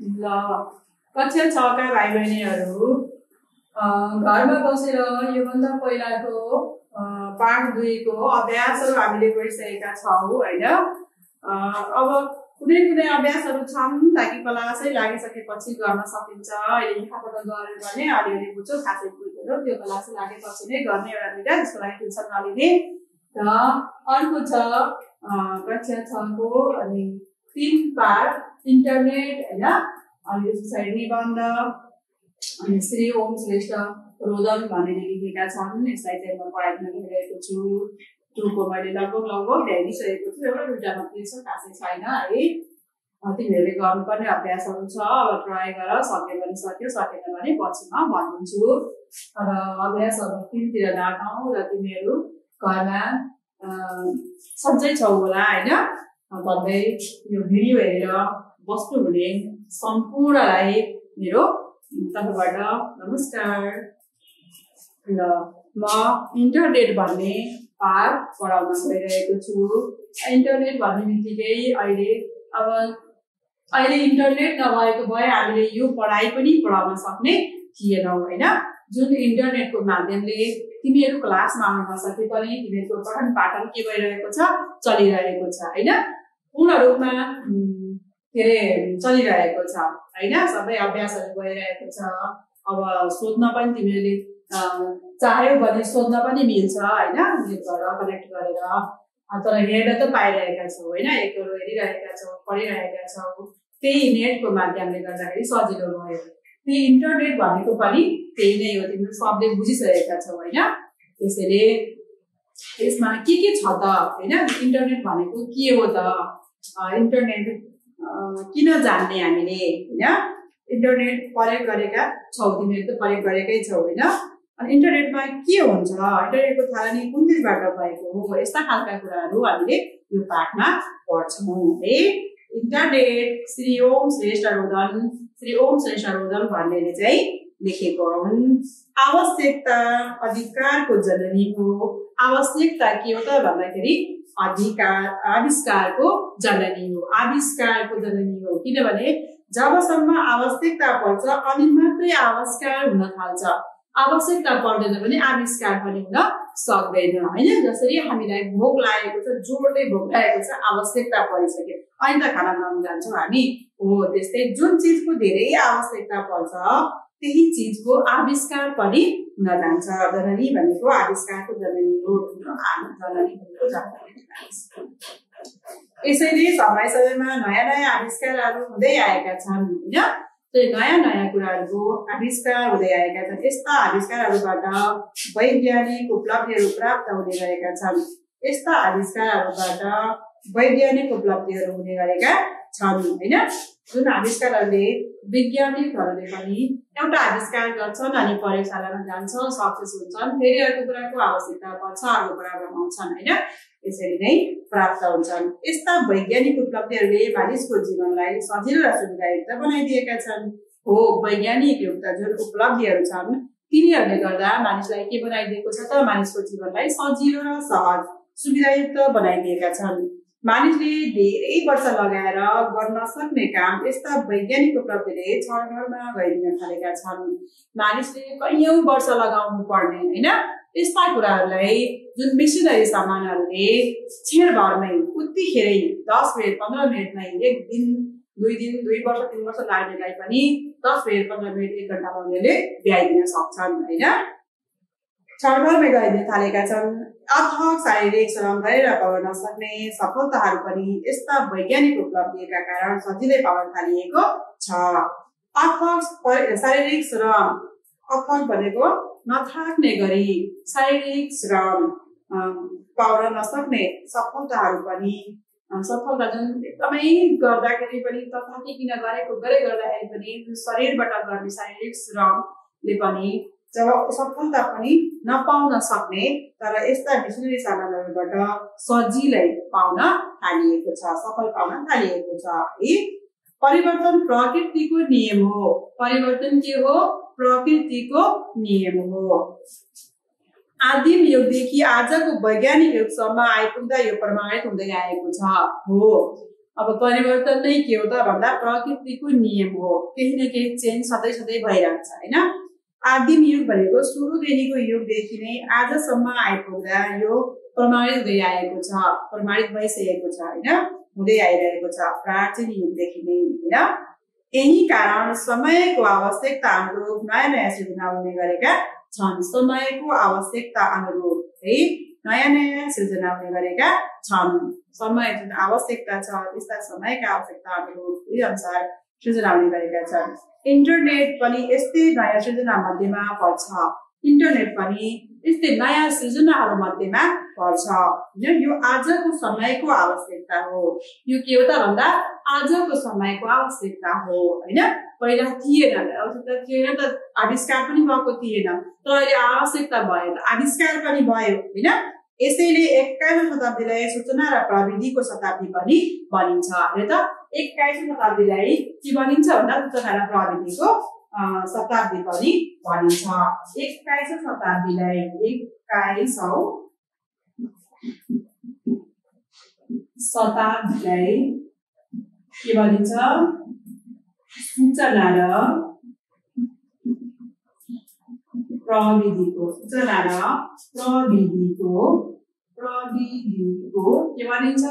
ल कक्षा 6 का भाइ बहिनीहरू घरमा बसेर योभन्दा पहिलाको पाठ 2 को अभ्यासहरू हामीले गरिसकेका छौँ हैन। अब कुनै कुनै अभ्यासहरू छन् ताकि क्लासै लागिसकेपछि गर्न सकिन्छ। अहिले यहाँबाट गऱ्यो भने अलिअलि बुझ्छु, खासै बुझ्दैन, त्यो क्लास लागेपछि नै गर्ने एउटा दुईटा, त्यसको लागि ट्युसन नलिने। र अर्को छ कक्षा 6 को अनि 3 पाठ इन्टरनेट हैन, अनि त्यसपछि निबन्ध अनि श्री ओम श्रेष्ठ रोदन भनेर लेखेका छन्। यसलाई चाहिँ म पढाइमा लेखिरहेको छु। 2 को मैले लगभग ल्याइदिसकेको छु, एउटा दुईटा मात्रै छ, खासै छैन है। तिमीहरूले गर्नुपर्ने अभ्यासहरू छ। अब ट्राई गर, सक्यो भने सक्यो, सकेन भने पछि म भनिदिन्छु। र अभ्यासहरू 3 तिर राखौँ र तिमीहरू घरमा सन्चै छौ होला हैन भन्दै यो भिडियो हेरेर बस्नुहुने सम्पूर्णलाई मेरो तर्फबाट नमस्कार। ल म इन्टरनेट भन्ने पाठ पढाउन गइरहेको छु। इन्टरनेट भन्ने बित्तिकै अहिले इन्टरनेट नभएको भए हामीले यो पढाइ पनि पढाउन सक्ने थिएनौँ हैन। जुन इन्टरनेटको माध्यमले तिमीहरू क्लासमा आउन नसके पनि तिमीहरूको पठन पाठन के भइरहेको छ, चलिरहेको छ हैन, पूर्ण रूपमा चलिरहेको छ हैन। सबै अभ्यासहरू भइरहेको छ। अब सोध्न पनि तिमीहरूले चाह्यो भने सोध्न पनि मिल्छ हैन, नेटबाट कनेक्ट गरेर। तर हेर्न त पाइरहेका छौ हैन, एकरो हेरिरहेका छौ, पढिरहेका छौ। त्यही नेटको माध्यमले गर्दाखेरि सजिलो भयो। ती इन्टरनेट भनेको पनि त्यही नै हो, तिमीहरू सबले बुझिसकेका छौ हैन। त्यसैले यसमा के छ त हैन, इन्टरनेट भनेको के हो त, इन्टरनेट किन जान्ने हामीले हैन। इन्टरनेट प्रयोग गरेका छौ, तिमीहरू त प्रयोग गरेकै छौ हैन। अनि इन्टरनेटमा के हुन्छ, इन्टरनेटको थालनी कुन देशबाट भएको हो, यस्ता खालका कुराहरू हामीले यो पाठमा पढ्छौँ है। इन्टरनेट श्री ओम श्रेष्ठ रोदन भन्नेले चाहिँ लेखेको हुन्। आवश्यकता अधिकारको जननी हो। आवश्यकता के हो त भन्दाखेरि अधिकार आविष्कारको जननी हो, आविष्कारको जननी हो। किनभने जबसम्म आवश्यकता पर्छ अनि मात्रै आविष्कार हुन थाल्छ। आवश्यकता पर्दैन भने आविष्कार पनि हुन सक्दैन हैन। जसरी हामीलाई भोक लागेको छ, जोडले भोक लागेको छ, आवश्यकता परिसक्यो, अनि त खाना खान जान्छौँ हामी हो। त्यस्तै जुन चिजको धेरै आवश्यकता पर्छ त्यही चिजको आविष्कार पनि हुन जान्छ। जननी भनेको आविष्कारको जननी हो, जननी भनेको जननी। यसैले समयमा नयाँ नयाँ आविष्कारहरू हुँदै आएका छन् हैन। नयाँ नयाँ कुराहरूको आविष्कार हुँदै आएका छन्। यस्ता आविष्कारहरूबाट वैज्ञानिक उपलब्धिहरू प्राप्त हुने गरेका छन्। यस्ता आविष्कारहरूबाट वैज्ञानिक उपलब्धिहरू हुने गरेका छन् हैन। जुन आविष्कारहरूले वैज्ञानिकहरूले पनि एउटा आविष्कार गर्छन् अनि प्रयोगशालामा जान्छन्, सक्सेस हुन्छन्, फेरि अर्को कुराको आवश्यकता पर्छ, अर्को कुरा बनाउँछन् हैन। यसरी नै प्राप्त हुन्छन्। यस्ता वैज्ञानिक उपलब्धिहरूले मानिसको जीवनलाई सजिलो र सुविधायुक्त बनाइदिएका छन् हो। वैज्ञानिक युक्त जुन उपलब्धिहरू छन् तिनीहरूले गर्दा मानिसलाई के बनाइदिएको छ त, मानिसको जीवनलाई सजिलो र सहज सुविधायुक्त बनाइदिएका छन्। मानिसले धेरै वर्ष लगाएर गर्न सक्ने काम यस्ता वैज्ञानिक उपलब्धिले क्षणभरमा गरिदिन थालेका छन्। मानिसले कैयौं वर्ष लगाउनु पर्ने हैन यस्ता कुराहरूलाई जुन मेसिनरी सामानहरूले क्षणभरमै उतिखेरै 10 मिनेट 15 मिनेटमै, 1 दिन 2 दिन 2 वर्ष 3 वर्ष लाग्नेलाई पनि 10 मिनेट 15 मिनेट 1 घण्टामा उनीहरूले भ्याइदिन सक्छन् हैन। क्षणभरमै गरिदिन थालेका छन्। अथक शारीरिक श्रम गरेर पाउन नसक्ने सफलताहरू पनि यस्ता वैज्ञानिक उपलब्धिका कारण सजिलै पाउन थालिएको छ। अथक शारीरिक श्रम, अथक भनेको नथाक्ने गरी शारीरिक श्रम पाउन नसक्ने सफलताहरू पनि, सफलता जुन एकदमै गर्दाखेरि पनि तथाकिन गरे गर्दाखेरि पनि शरीरबाट गर्ने शारीरिक श्रमले पनि जब सफलता पनि नपाउन सक्ने तर यस्ता मेसिनरी सामानहरूबाट सजिलै पाउन थालिएको छ, सफल पाउन थालिएको छ है। परिवर्तन प्रकृतिको नियम हो। परिवर्तन के हो? प्रकृतिको नियम हो। आदिम युगदेखि आजको वैज्ञानिक युगसम्म आइपुग्दा यो प्रमाणित हुँदै आएको छ हो। अब परिवर्तन नै के हो त भन्दा प्रकृतिको नियम हो। केही न केही चेन्ज सधैँ सधैँ भइरहन्छ हैन। आदिम युग भनेको सुरुदेखिको युगदेखि नै आजसम्म आइपुग्दा यो प्रमाणित हुँदै आएको छ, प्रमाणित भइसकेको छ हैन, हुँदै आइरहेको छ प्राचीन युगदेखि नै हैन। यही कारण समयको आवश्यकता अनुरूप नयाँ नयाँ सृजना हुने गरेका छन्। समयको आवश्यकता अनुरूप है नयाँ नयाँ सृजना हुने गरेका छन्। समय जुन आवश्यकता छ त्यस्ता समयका आवश्यकता अनुरूप यही अनुसार सृजना हुने गरेका छन्। इन्टरनेट पनि यस्तै नयाँ सृजना मध्येमा पर्छ। इन्टरनेट पनि यस्तै नयाँ सृजनाहरू मध्येमा पर्छ। यो आजको समयको आवश्यकता हो। यो के हो त भन्दा आजको समयको आवश्यकता हो हैन। पहिला थिएन, आवश्यकता थिएन त आविष्कार पनि भएको थिएन, तर अहिले आवश्यकता भयो त आविष्कार पनि भयो हैन। यसैले 21औं शताब्दीलाई सूचना र प्रविधिको शताब्दी पनि भनिन्छ। हेर त 21औं शताब्दीलाई के भनिन्छ भन्दा सूचना र प्रविधिको शताब्दी पनि भनिन्छ। 21औं शताब्दीलाई 21औं शताब्दीलाई के भनिन्छ? सूचना र प्रविधिको, सूचना र प्रविधिको के भनिन्छ?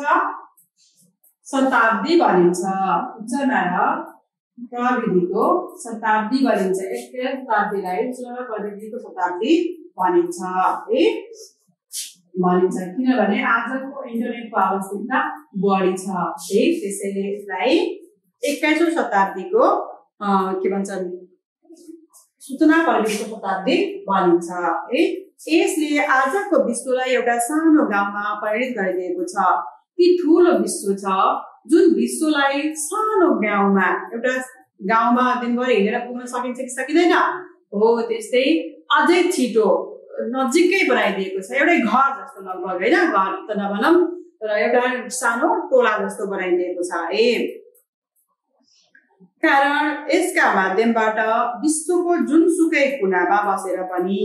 शताब्दी भनिन्छ। सूचना र प्रविधिको शताब्दी भनिन्छ। 21औं शताब्दीलाई सूचना र प्रविधिको शताब्दी भनिन्छ है भनिन्छ। किनभने आजको इन्टरनेटको आवश्यकता बढी छ है, त्यसैले यसलाई 21औं शताब्दीको के भन्छन् सूचना प्रविधिको शताब्दी भनिन्छ है। यसले आजको विश्वलाई एउटा सानो गाउँमा परिणत गरिदिएको छ। ती ठूलो विश्व छ जुन विश्वलाई सानो गाउँमा, एउटा गाउँमा दिनभरि हिँडेर पुग्न सकिन्छ कि सकिँदैन हो, त्यस्तै अझै छिटो नजिकै बनाइदिएको छ। एउटै घर जस्तो लगभग हैन, घर त नभनौं तर एउटा सानो टोला जस्तो बनाइदिएको छ है। कारण यसका माध्यमबाट विश्वको जुनसुकै कुनामा बसेर पनि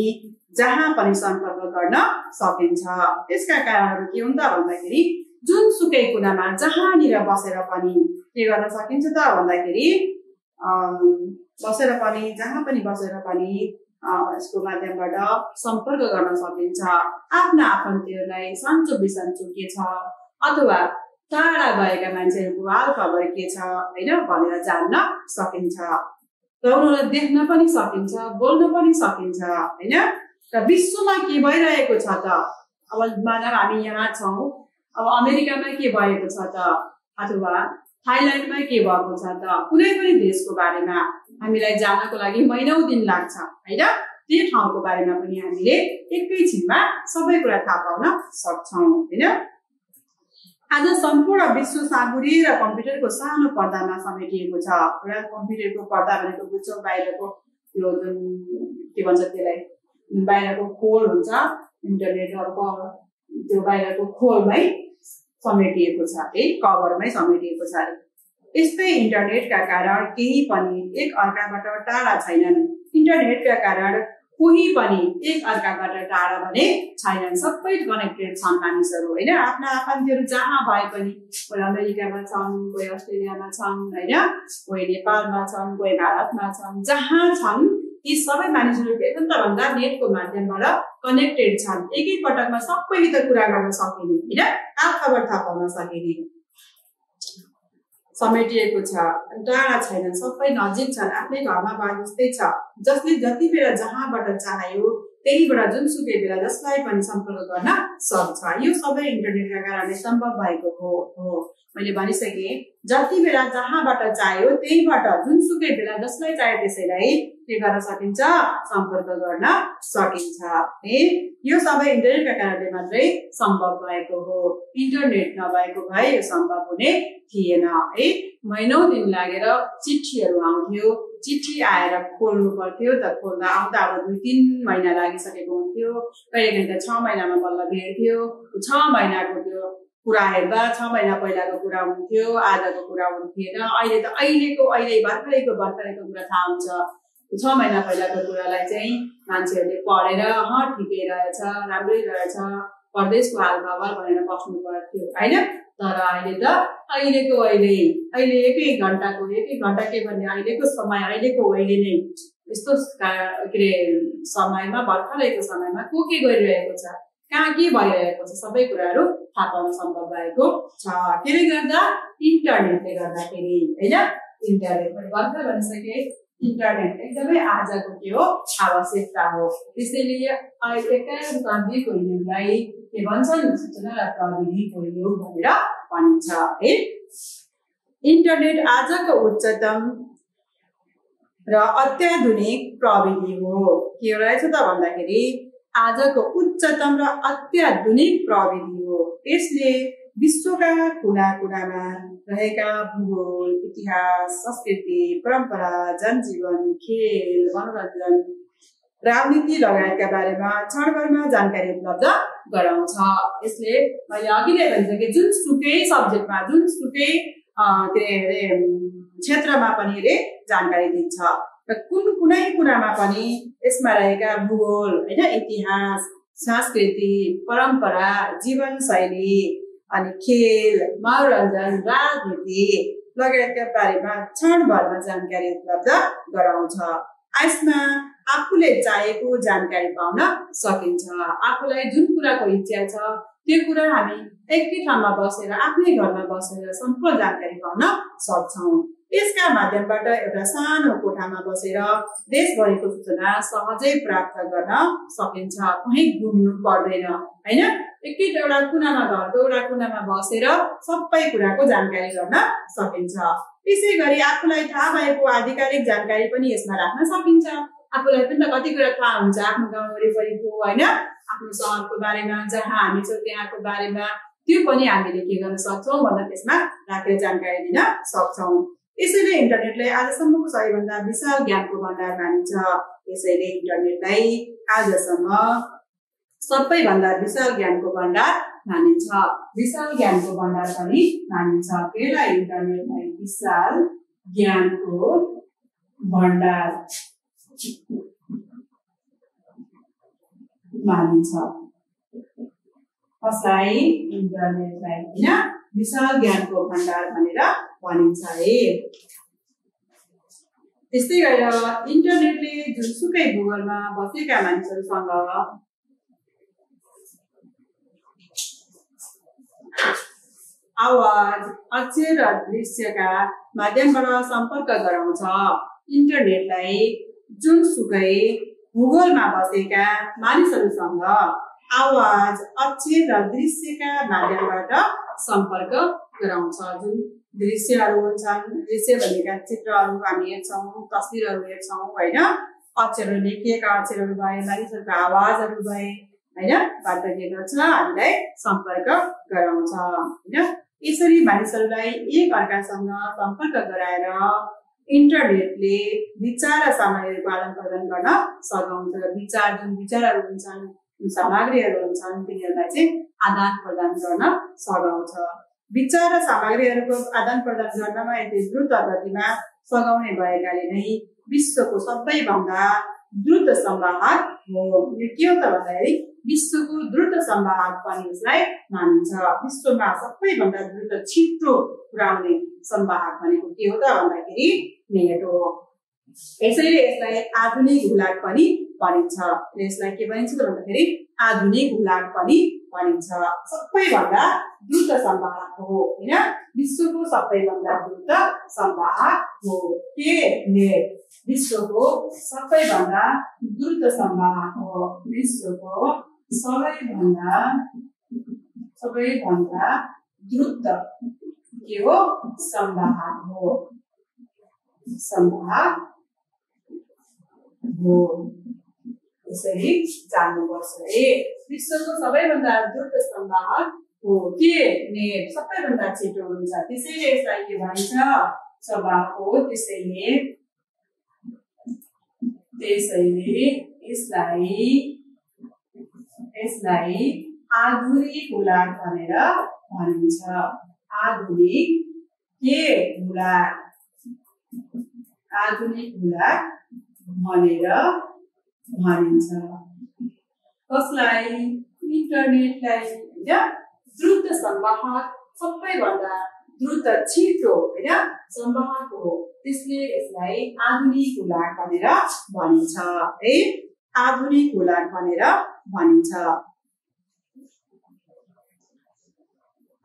जहाँ पनि सम्पर्क गर्न सकिन्छ। यसका कारणहरू के हुन् त भन्दाखेरि जुनसुकै कुनामा जहाँनिर बसेर पनि के गर्न सकिन्छ त भन्दाखेरि बसेर पनि जहाँ पनि बसेर पनि यसको माध्यमबाट सम्पर्क गर्न सकिन्छ। आफ्ना आफन्तहरूलाई सन्चो बिसन्चो के छ अथवा टाढा गएका मान्छेहरूको हाल खबर के छ हैन भनेर जान्न सकिन्छ। र उनीहरूलाई देख्न पनि सकिन्छ, बोल्न पनि सकिन्छ हैन। र विश्वमा के भइरहेको छ त, अब मानव हामी यहाँ छौं, अब अमेरिकामा के भएको छ त अथवा थाइल्यान्डमा के भएको छ त, कुनै पनि देशको बारेमा हामीलाई जान्नको लागि महिनौं दिन लाग्छ हैन। त्यो ठाउँको बारेमा पनि हामीले एकैछिनमा सबै कुरा थाहा पाउन सक्छौं हैन। आज सम्पूर्ण विश्व साँघुरी र कम्प्युटरको सानो पर्दामा समेटिएको छ। एउटा कम्प्युटरको पर्दा भनेको बुझ्छौं, बाहिरको त्यो जुन के भन्छ त्यसलाई, बाहिरको खोल हुन्छ इन्टरनेटहरुको, त्यो बाहिरको खोलमै समेटिएको छ है, कभरमै समेटिएको छ। यस्तै इन्टरनेटका कारण केही पनि एक अर्काबाट टाढा छैनन्। इन्टरनेटका कारण कोही पनि एक अर्काबाट टाढा भने छैनन्, सबै कनेक्टेड छन् मानिसहरू हैन। आफ्ना आफन्तहरू जहाँ भए पनि, कोही अमेरिकामा छन्, कोही अस्ट्रेलियामा छन् हैन, कोही नेपालमा छन्, कोही भारतमा छन्, जहाँ छन् यी सबै मानिसहरू के छन् त भन्दा नेटको माध्यमबाट कनेक्टेड छन्। एकै पटकमा सबैसित कुरा गर्न सकिने हैन, हाल खबर थाहा पाउन सकिने समेटिएको छ। टाढा छैनन्, सबै नजिक छन्, आफ्नै घरमा भए जस्तै छ। जसले जति बेला जहाँबाट चाह्यो त्यहीबाट जुनसुकै बेला जसलाई पनि सम्पर्क गर्न सक्छ। यो सबै इन्टरनेटका कारणले सम्भव भएको हो। मैले भनिसके, जति बेला जहाँबाट चाह्यो त्यहीबाट जुनसुकै बेला जसलाई चाह्यो त्यसैलाई के गर्न सकिन्छ, सम्पर्क गर्न सकिन्छ है। यो सबै इन्टरनेटका कारणले मात्रै सम्भव भएको हो। इन्टरनेट नभएको भए यो सम्भव हुने थिएन है। महिनौं दिन लागेर चिठीहरू आउँथ्यो, चिठी आएर खोल्नु पर्थ्यो त, खोल्दा आउँदा अब 2-3 महिना लागिसकेको हुन्थ्यो। कहिलेकाहीँ त 6 महिनामा बल्ल भेट्थ्यो। 6 महिनाको त्यो कुरा हेर्दा 6 महिना पहिलाको कुरा हुन्थ्यो, आजको कुरा हुन्थेन। अहिले त अहिले भर्खरैको कुरा थाहा हुन्छ। 6 महिना पहिलाको कुरालाई चाहिँ मान्छेहरूले पढेर ठिकै रहेछ, राम्रै रहेछ परदेशको हालखबर भनेर बस्नु पर्थ्यो हैन। तर अहिले त अहिले एक घण्टा के भन्ने अहिलेको समय अहिलेको अहिले नै यस्तो के रे समयमा भर्खरैको समयमा के गरिरहेको छ, कहाँ के भइरहेको छ सबै कुराहरू थाहा पाउन सम्भव भएको छ। त्यसले गर्दा इन्टरनेटले गर्दाखेरि हैन, इन्टरनेट पनि भर्खर भनिसके इन्टरनेट एकदमै आजको के हो आवश्यकता हो। त्यसैले 21औं शताब्दीको युगलाई के भन्छन् सूचना र प्रविधिको युग भनेर भनिन्छ है। इन्टरनेट आजको उच्चतम र अत्याधुनिक प्रविधि हो। के रहेछ त भन्दाखेरि आजको उच्चतम र अत्याधुनिक प्रविधि हो। यसले विश्वका कुना कुनामा रहेका भूगोल, इतिहास, संस्कृति, परम्परा, जनजीवन, खेल, मनोरञ्जन, राजनीति लगायतका बारेमा क्षणभरमा जानकारी उपलब्ध गराउँछ। यसले मैले अघि नै भनिसके जुनसुकै सब्जेक्टमा जुनसुकै क्षेत्रमा पनि जानकारी दिन्छ र कुनै कुनामा पनि यसमा रहेका भूगोल हैन, इतिहास, संस्कृति, परम्परा, जीवनशैली अनि खेल, मनोरञ्जन, राजनीति लगायतका बारेमा क्षणभरमा जानकारी उपलब्ध गराउँछ। यसमा आफूले चाहेको जानकारी पाउन सकिन्छ। आफूलाई जुन कुराको इच्छा छ त्यो कुरा हामी एकै ठाउँमा बसेर आफ्नै घरमा बसेर सम्पूर्ण जानकारी पाउन सक्छौं। यसका माध्यमबाट एउटा सानो कोठामा बसेर देशभरिको सूचना सहजै प्राप्त गर्न सकिन्छ। कहीँ घुम्नु पर्दैन हैन, एउटा कुनामा घरको एउटा कुनामा बसेर सबै कुराको जानकारी गर्न सकिन्छ। त्यसैगरी आफूलाई थाहा भएको आधिकारिक जानकारी पनि यसमा राख्न सकिन्छ। आफूलाई पनि त कति कुरा थाहा हुन्छ आफ्नो गाउँ वरिपरिको हैन, आफ्नो शहरको बारेमा, जहाँ हामी छौँ त्यहाँको बारेमा, त्यो पनि हामीले के गर्न सक्छौं भन्दा त्यसमा राखेर जानकारी दिन सक्छौं। यसैले इन्टरनेटलाई आजसम्मको सबैभन्दा विशाल ज्ञानको भण्डार मानिन्छ। यसैले इन्टरनेटलाई आजसम्म सबैभन्दा विशाल ज्ञानको भण्डार मानिन्छ। विशाल ज्ञानको भण्डार पनि मानिन्छ। त्यसलाई इन्टरनेटलाई विशाल ज्ञानको भण्डार मानिन्छ। कसलाई? इन्टरनेटलाई हैन विशाल ज्ञानको भण्डार भनेर भनिन्छ है। त्यस्तै गरेर इन्टरनेटले जुनसुकै भूगोलमा बसेका मानिसहरूसँग आवाज, अक्षर र दृश्यका माध्यमबाट सम्पर्क गराउँछ। इन्टरनेटलाई जुनसुकै भूगोलमा बसेका मानिसहरूसँग आवाज, अक्षर र दृश्यका माध्यमबाट सम्पर्क गराउँछ। जुन दृश्यहरू हुन्छन्, दृश्य भनेका चित्रहरू हामी हेर्छौं, तस्बिरहरू हेर्छौं हैन, अक्षरहरू लेखिएका अक्षरहरू भए, मानिसहरूको आवाजहरू भए हैन, बाट के गर्छ हामीलाई सम्पर्क गराउँछ हैन। यसरी मानिसहरूलाई एक अर्कासँग सम्पर्क गराएर इन्टरनेटले विचार र सामग्रीहरूको आदान प्रदान गर्न सघाउँछ। जुन विचारहरू हुन्छन्, सामग्रीहरू हुन्छन्, तिनीहरूलाई चाहिँ आदान प्रदान गर्न सघाउँछ। विचार र सामग्रीहरूको आदान प्रदान गर्नमा यति द्रुत गतिमा सघाउने भएकाले नै विश्वको सबैभन्दा द्रुत संवाहक हो। यो के हो त भन्दाखेरि विश्वको द्रुत संवाहक पनि यसलाई मानिन्छ। विश्वमा सबैभन्दा द्रुत छिटो पुर्याउने संवाहक भनेको के हो त भन्दाखेरि नेट हो। यसैले यसलाई आधुनिक हुलाक पनि भनिन्छ। यसलाई के भनिन्छ त भन्दाखेरि आधुनिक हुलाक पनि भनिन्छ। सबैभन्दा द्रुत संवाहक हो हैन, विश्वको सबैभन्दा द्रुत संवाहक हो के नेट। विश्वको सबैभन्दा द्रुत संवाहक हो। विश्वको सबैभन्दा द्रुत के हो संवाहक हो। संवाहक हो। यसरी जान्नुपर्छ है। विश्वको सबैभन्दा द्रुत संवाहक हो के नेट, सबैभन्दा छिटो हुन्छ। त्यसैले यसलाई के भन्छ संवाहक हो। त्यसैले यसलाई आधुनिक हुलाक भनेर भनिन्छ। आधुनिक के हुलाक, आधुनिक हुलाक भनेर भनिन्छ। कसलाई? इन्टरनेटलाई हैन द्रुत संवाहक सबैभन्दा द्रुत छिटो हैन संवाहक हो त्यसले यसलाई आधुनिक हुलाक भनेर भनिन्छ है आधुनिक हुलाक भनेर भनिन्छ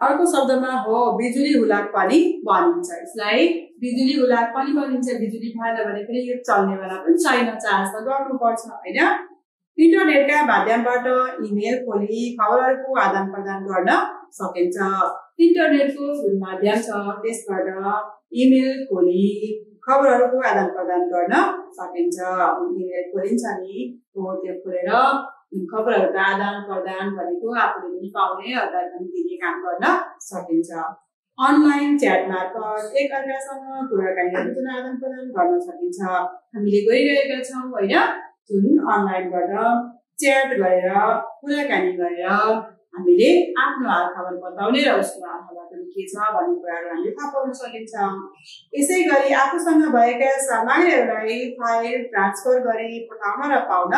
अर्को शब्दमा हो बिजुली हुलाक पनि भनिन्छ यसलाई बिजुली हुलाक पनि भनिन्छ बिजुली भएन भने पनि यो चल्नेवाला पनि छैन चार्ज त गर्नुपर्छ हैन इन्टरनेटका माध्यमबाट इमेल खोली खबरहरूको आदान-प्रदान गर्न सकिन्छ इन्टरनेटको जुन माध्यम छ त्यसबाट इमेल खोली खबरहरूको आदान-प्रदान गर्न सकिन्छ इमेल खोलिन्छ नि त्यो खोलेर खबरहरूको आदान-प्रदान भनेको आफूले पनि पाउने अथवा दिने काम गर्न सकिन्छ अनलाइन च्याट मार्फत एकअर्कासँग कुराकानी सूचना आदान-प्रदान गर्न सकिन्छ हामीले गरिरहेका छौं हैन जुन अनलाइनबाट च्याट गरेर कुराकानी गरेर हामीले आफ्नो हालखबर बताउने र उसको हालखबर के छ भन्ने कुराहरू हामीले थाहा पाउन सकिन्छ यसैगरी आफूसँग भएका सामग्रीहरूलाई फाइल ट्रान्सफर गरी पठाउन र पाउन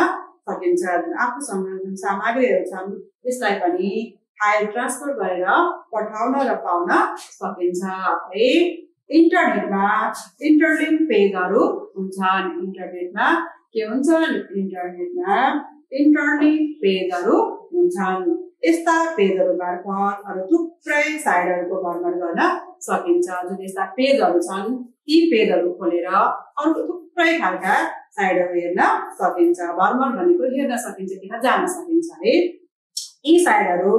सकिन्छ आफूसँग जुन सामग्रीहरू छन् त्यसलाई पनि फाइल ट्रान्सफर गरेर पठाउन र पाउन सकिन्छ है इन्टरनेटमा इन्टरलिंक पेजहरू हुन्छन् इन्टरनेटमा के हुन्छन् इन्टरनेटमा इन्टरलिंक पेजहरू हुन्छन् यस्ता पेजहरू मार्फत अरु थुप्रै साइटहरूको भ्रमण गर्न सकिन्छ जुन यस्ता पेजहरू छन् यी पेजहरू खोलेर अरु थुप्रै खालका साइटहरू हेर्न सकिन्छ भ्रमण भनेको हेर्न सकिन्छ त्यहाँ जान सकिन्छ है यी साइटहरू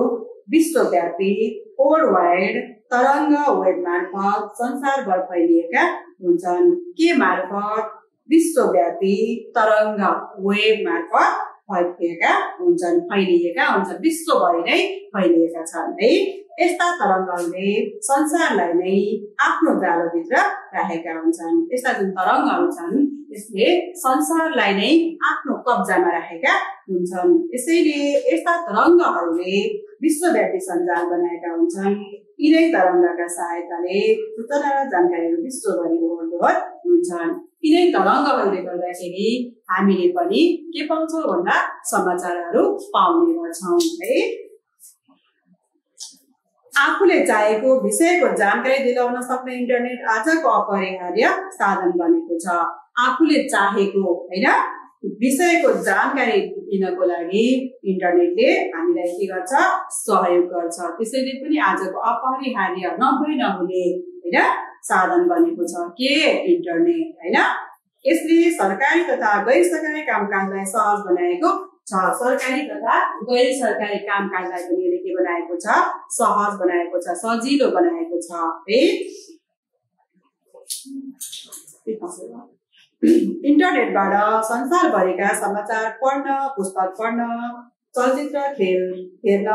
विश्वव्यापी वर्ल्ड वाइड तरंग वेब मार्फत संसारभर फैलिएका हुन्छन् के मार्फत विश्वव्यापी तरंग वेब मार्फत फैलिएका हुन्छन् विश्वभरि नै फैलिएका छन् है यस्ता तरंगहरूले संसारलाई नै आफ्नो जालोभित्र राखेका हुन्छन् यस्ता जुन तरंगहरू छन् यसले संसारलाई नै आफ्नो कब्जामा राखेका हुन्छन् यसैले यस्ता तरंगहरूले विश्वव्यापी सञ्जाल बनाएका हुन्छन् यिनै तरंगका सहायताले सूचना र जानकारीहरू विश्वभरि ओहोरदोहोर हुन्छन् यिनै तरंगहरूले गर्दाखेरि हामीले पनि के पाउँछौं भन्दा समाचारहरू पाउने गर्छौं है आफूले चाहेको विषयको जानकारी दिलाउन सक्ने इन्टरनेट आजको अपरिहार्य साधन बनेको छ आफूले चाहेको हैन विषयको जानकारी दिनको लागि इन्टरनेटले हामीलाई के गर्छ सहयोग गर्छ त्यसैले पनि आजको अपरिहार्य नहुने हैन साधन बनेको छ के इन्टरनेट हैन यसले सरकारी तथा गैर सरकारी कामकाजलाई सहज बनाएको छ सरकारी तथा गैर सरकारी कामकाजलाई पनि यसले के बनाएको छ सहज बनाएको छ सजिलो बनाएको छ है इन्टरनेटबाट संसारभरिका समाचार पढ्न पुस्तक पढ्न चलचित्र खेल हेर्न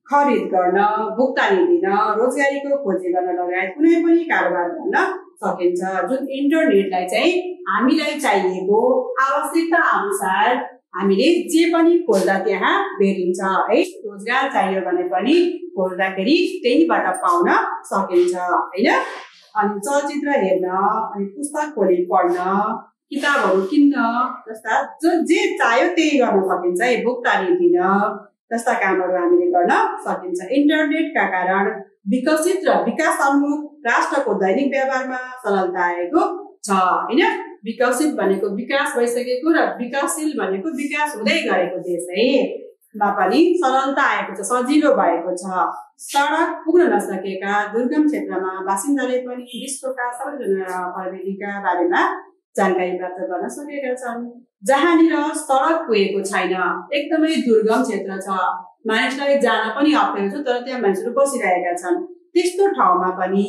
खरिद गर्न भुक्तानी दिन रोजगारीको खोजी गर्न लगायत कुनै पनि कारोबार गर्न सकिन्छ जुन इन्टरनेटलाई चाहिँ हामीलाई चाहिएको आवश्यकता अनुसार हामीले जे पनि खोज्दा त्यहाँ भेटिन्छ है रोजगार चाहियो भने पनि खोज्दाखेरि त्यहीबाट पाउन सकिन्छ हैन अनि चलचित्र हेर्न अनि पुस्तक खोली पढ्न किताबहरू किन्न जस्ता जे चाह्यो त्यही गर्न सकिन्छ है भुक्तानी दिन जस्ता कामहरू हामीले गर्न सकिन्छ इन्टरनेटका कारण विकसित र विकासोन्मुख राष्ट्रको दैनिक व्यवहारमा सरलता आएको छ हैन विकसित भनेको विकास भइसकेको र विकासशील भनेको विकास हुँदै गरेको देश है मा पनि सरलता आएको छ सजिलो भएको छ सडक पुग्न नसकेका दुर्गम क्षेत्रमा बासिन्दाले पनि विश्वका सबैजना प्रविधिका बारेमा जानकारी प्राप्त गर्न सकेका छन् जहाँनिर सडक पुगेको छैन एकदमै दुर्गम क्षेत्र छ मानिसलाई जान पनि अप्ठ्यारो छ तर त्यहाँ मानिसहरू बसिरहेका छन् त्यस्तो ठाउँमा पनि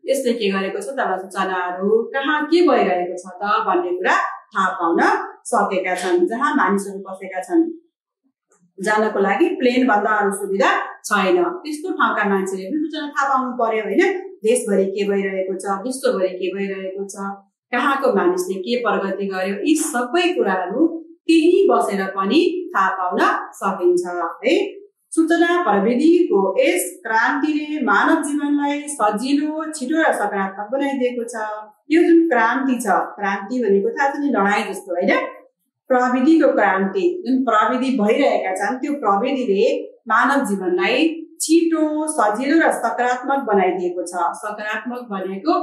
यसले के गरेको छ तब सूचनाहरू कहाँ के भइरहेको छ त भन्ने कुरा थाहा पाउन सकेका छन् जहाँ मानिसहरू बसेका छन् जानको लागि प्लेन भन्दा अरु सुविधा छैन त्यस्तो ठाउँका मान्छेले पनि सूचना थाहा पाउनु पर्यो हैन देशभरि के भइरहेको छ विश्वभरि के भइरहेको छ कहाँको मानिसले के प्रगति गर्यो यी सबै कुराहरू त्यही बसेर पनि थाहा पाउन सकिन्छ है सूचना प्रविधिको यस क्रान्तिले मानव जीवनलाई सजिलो छिटो र सकारात्मक बनाइदिएको छ यो जुन क्रान्ति छ क्रान्ति भनेको थाहा छ नि लडाई जस्तो हैन प्रविधिको क्रान्ति जुन प्रविधि भइरहेका छन् त्यो प्रविधिले मानव जीवनलाई छिटो सजिलो र सकारात्मक बनाइदिएको छ। सकारात्मक भनेको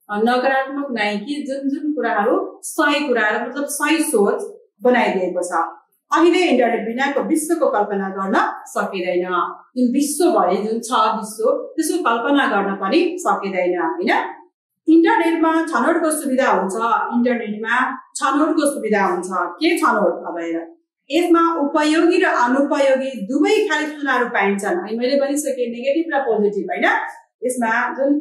नकारात्मक नै कि जुन जुन कुराहरू सही कुराहरू मतलब सही सोच बनाइदिएको छ। अहिले इन्टरनेट बिनाको विश्वको कल्पना गर्न सकिँदैन। जुन विश्वभरि जुन छ विश्व त्यसको कल्पना गर्न पनि सकिँदैन हैन। इन्टरनेटमा छनौटको सुविधा हुन्छ। इन्टरनेटमा छनौटको सुविधा हुन्छ। के छनौट भएर यसमा उपयोगी र अनुपयोगी दुवै खाले सूचनाहरू पाइन्छन्। मैले भनिसके नेगेटिभ र पोजिटिभ हैन। यसमा जुन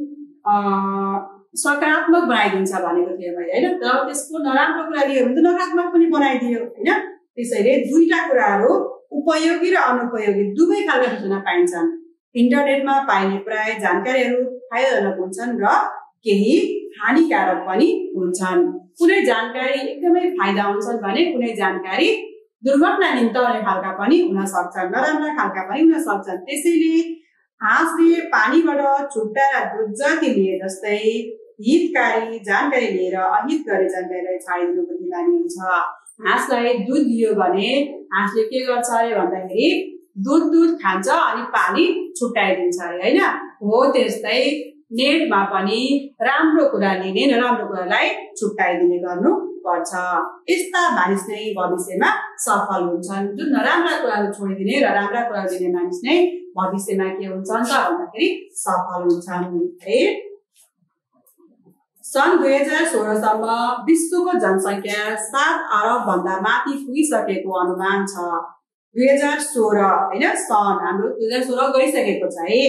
सकारात्मक बनाइदिन्छ भनेको थिएँ मैले हैन। तर त्यसको नराम्रो कुरा लियो भने त नकारात्मक पनि बनाइदियो हैन। त्यसैले दुईटा कुराहरू उपयोगी र अनुपयोगी दुवै खालका सूचना पाइन्छन्। इन्टरनेटमा पाइने प्राय जानकारीहरू फाइदाजनक हुन्छन् र केही हानिकारक पनि हुन्छन्। कुनै जानकारी एकदमै फाइदा हुन्छन् भने कुनै जानकारी दुर्घटना निम्त हुने खालका पनि हुन सक्छन्, नराम्रा खालका पनि हुन सक्छन्। त्यसैले हाँसले पानीबाट छुट्टाएर दुध जति लिए जस्तै हितकारी जानकारी लिएर अहित गरे जानकारीलाई छाडिदिनुको जिम्मेवारी हुन्छ। हाँसलाई दुध दियो भने हाँसले के गर्छ अरे भन्दाखेरि दुध खान्छ अनि पानी छुट्टाइदिन्छ अरे हैन। हो त्यस्तै नेटमा पनि राम्रो कुरा लिने नराम्रो कुरालाई छुट्टाइदिने गर्नु पर्छ। यस्ता मानिस नै भविष्यमा सफल हुन्छन्। जुन नराम्रा कुराहरू छोडिदिने र राम्रा कुराहरू दिने मानिस नै भविष्यमा के हुन्छन् त भन्दाखेरि सफल हुन्छन् है। सन् 2016 सम्म विश्वको जनसंख्या 7 अरब भन्दा माथि पुगिसकेको अनुमान छ। 2016 हैन सन् हाम्रो 2016 गइसकेको छ है।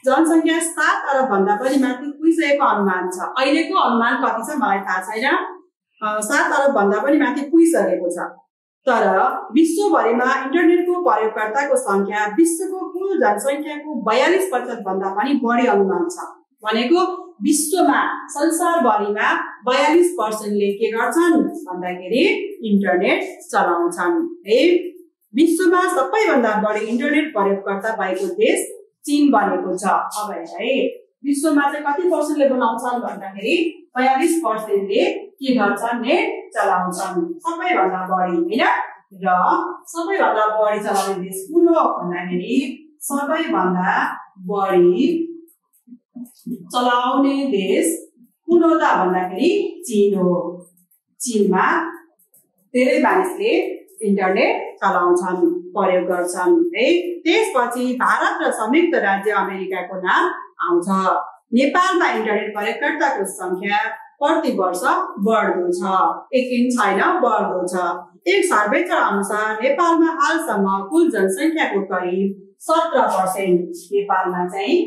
जनसंख्या 7 अरब भन्दा पनि माथि पुगिसकेको अनुमान छ। अहिलेको अनुमान कति छ मलाई थाहा छैन। 7 अरब भन्दा पनि माथि पुगिसकेको छ। तर विश्वभरिमा इन्टरनेटको प्रयोगकर्ताको संख्या विश्वको कुल जनसंख्याको 42% भन्दा पनि बढी अनुमान छ। भनेको विश्वमा संसारभरिमा 42%ले के गर्छन् भन्दाखेरि इन्टरनेट चलाउँछन् है। विश्वमा सबैभन्दा बढी इन्टरनेट प्रयोगकर्ता भएको देश चीन बनेको छ। अब है विश्वमा चाहिँ कति पर्सेन्टले बनाउँछन् भन्दाखेरि 42%ले के गर्छन् नेट चलाउँछन् सबैभन्दा बढी हैन। र सबैभन्दा बढी चलाउने देश कुन हो भन्दाखेरि सबैभन्दा बढी चलाउने देश कुन हो त भन्दाखेरि चीन हो। चीनमा धेरै मानिसले इन्टरनेट चलाउँछन् प्रयोग गर्छन् है। त्यसपछि भारत र संयुक्त राज्य अमेरिकाको नाम आउँछ। नेपालमा इन्टरनेट प्रयोगकर्ताको संख्या प्रति वर्ष बढ्दो छ। एकिन छैन बढ्दो छ। एक सर्वेक्षण अनुसार नेपालमा हालसम्म कुल जनसंख्याको करिब 17% नेपालमा चाहिँ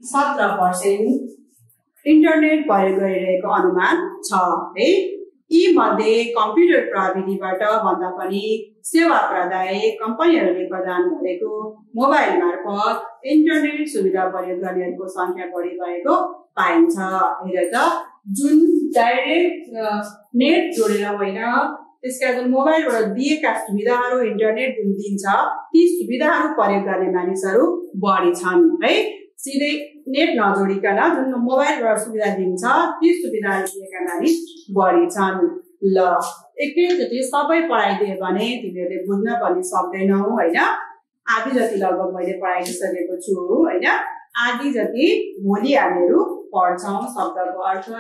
17% इन्टरनेट प्रयोग गरिरहेको अनुमान छ है। यी मध्ये कम्प्युटर प्रविधिबाट भन्दा पनि सेवा प्रदायक कम्पनीहरूले प्रदान गरेको मोबाइल मार्फत इन्टरनेट सुविधा प्रयोग गर्नेहरूको संख्या बढी भएको पाइन्छ। हेर त जुन डाइरेक्ट नेट जोडेर होइन त्यसका जुन मोबाइलबाट दिएका सुविधाहरू इन्टरनेट जुन दिन्छ ती सुविधाहरू प्रयोग गर्ने मानिसहरू बढी छन् है। सिधै नेट नजोडिकन जुन मोबाइलबाट सुविधा दिन्छ ती सुविधाहरू दिएका मानिस बढी छन्। ल एकैचोटि सबै पढाइदिए भने तिमीहरूले बुझ्न पनि सक्दैनौ हैन। आधी जति लगभग मैले पढाइसकेको छु हैन। आधी जति भोलि हामीहरू पढ्छौँ। शब्दको अर्थ र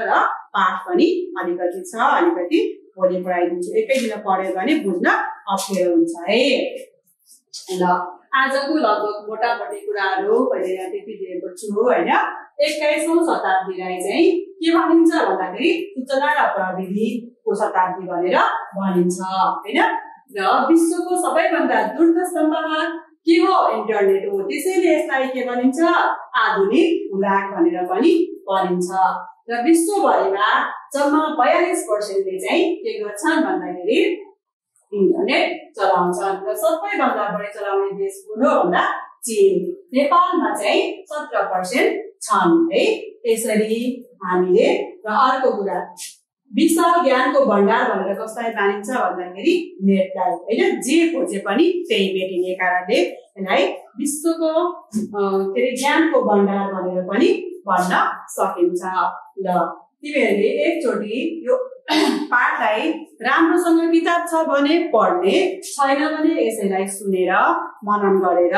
पाठ पनि अलिकति छ, अलिकति भोलि पढाइदिन्छु। एकै दिन पढ्यो भने बुझ्न अप्ठ्यारो हुन्छ है। ल आजको लगभग मोटामोटी कुराहरू मैले यहाँ त्यति दिएको छु हैन। 21औं शताब्दीलाई चाहिँ के भनिन्छ भन्दाखेरि सूचना र प्रविधिको शताब्दी भनेर भनिन्छ हैन। र विश्वको सबैभन्दा द्रुत संवाहक के हो इन्टरनेट हो। त्यसैले यसलाई के भनिन्छ आधुनिक हुलाक भनेर पनि भनिन्छ। र विश्वभरिमा जम्मा 42%ले चाहिँ के गर्छन् भन्दाखेरि इन्टरनेट चलाउँछन्। र सबैभन्दा बढी चलाउने देश कुन हो भन्दा चीन। नेपालमा चाहिँ 17% छन् है। यसरी हामीले र अर्को कुरा विशाल ज्ञानको भण्डार भनेर कसलाई मानिन्छ भन्दाखेरि नेटलाई हैन। जे खोजे पनि त्यही भेटिने कारणले यसलाई विश्वको ज्ञानको भण्डार भनेर पनि भन्न सकिन्छ। ल तिमीहरूले एकचोटि यो पाठलाई राम्रोसँग किताब छ भने पढ्ने, छैन भने यसैलाई सुनेर मनन गरेर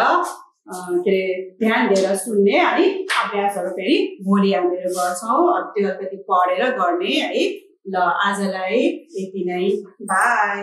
के ध्यान दिएर सुन्ने अनि अभ्यासहरू फेरि भोलि हामीहरू गर्छौँ। त्यो अलिकति पढेर गर्ने है। ल आजलाई यति नै, बाई।